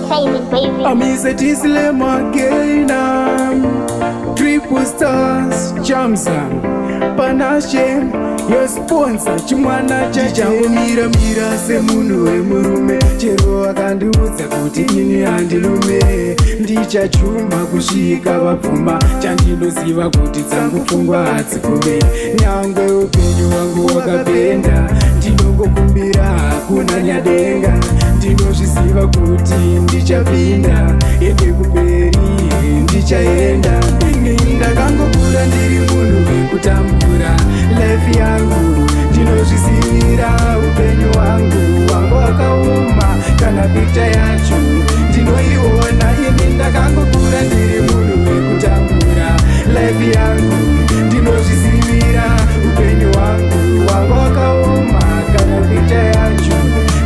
crazy, baby. I'm easy to slam again. Triple stars, Jamsa, Panache, your sponsor, Chimwana Chachango, Mira, Semunu, Murume, Chero, Akanduza, Kutini, and Lume, Ndicha Chuma, Kushika, Wapuma, Chantino Siva, Kutizangu, Pumba, Tsikume, Nyangwe, Upenyu, Wangu, Wakapenda, Tino Kumbira, Kuna Nyadenga, Tino Shisiva, Kuti, Ndicha Pinda, Ede Kuperi, Ndicha Enda, Ndakangokura ndiri munhu wekutambura life yangu ndinozvisivira upenyu hwangu wangu wakaoma kana picha yacho ndinoiona ini ndakangokura ndiri munhu wekutambura life yangu ndinozvisivira upenyu hwangu wangu wakaoma kana picha yacho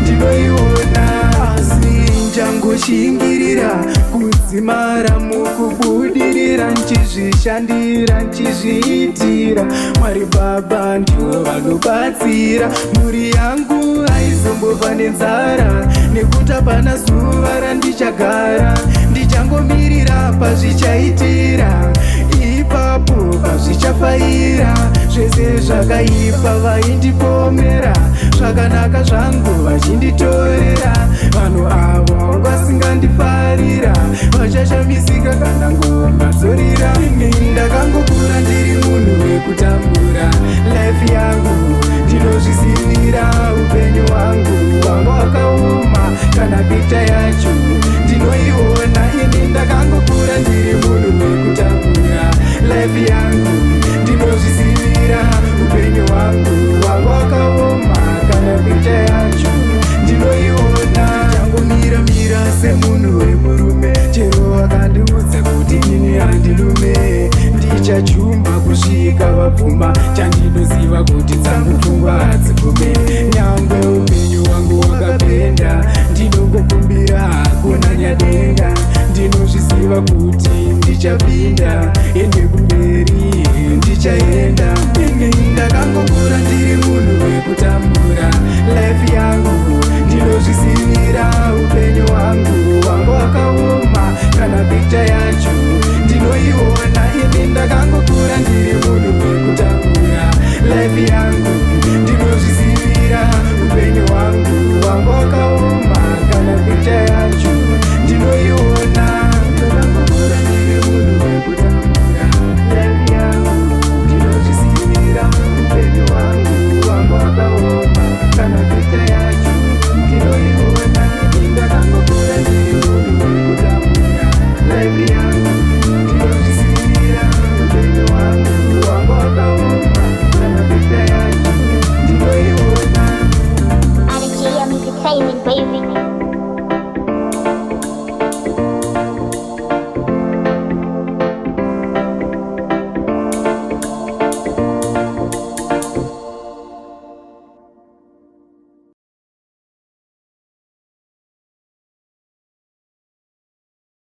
ndinoiona asi njangoshingirira kudzimara mukubudirira nchizvishandira nchizviitira Mwari Baba ndivo vanobatsira mhuri yangu haizombova nenzara nekuti hapana zuva randichagara ndichangomirira pazvichaitira ipapo pazvichafaira zvese zvakaipa vaindipomera zvakanaka zvangu vachinditorera vanhu avo vasingandifarira vachashamisika kana ngoma dzorira ndakangokura ndiri munhu wekutambura life yangu ndinozvisivira upenyu hwangu wangu wakaoma kana picha yacho ndinoiona ini ndakangokura ndiri munhu wekutambura life yangu ndinozvisivira upenyu hwangu wangu wakaoma kana picha yacho ndinoiona ndangomira semunhu wemurume chero akandiudza kuti ini handilume ndichachuma kusvika vapfuma chandinoziva kuti dzangu pfungwa hadzigume nyangwe upenyu hwangu wakapenda ndinongokumbira kuna Nyadenga ndinozviziva kuti ndichapinda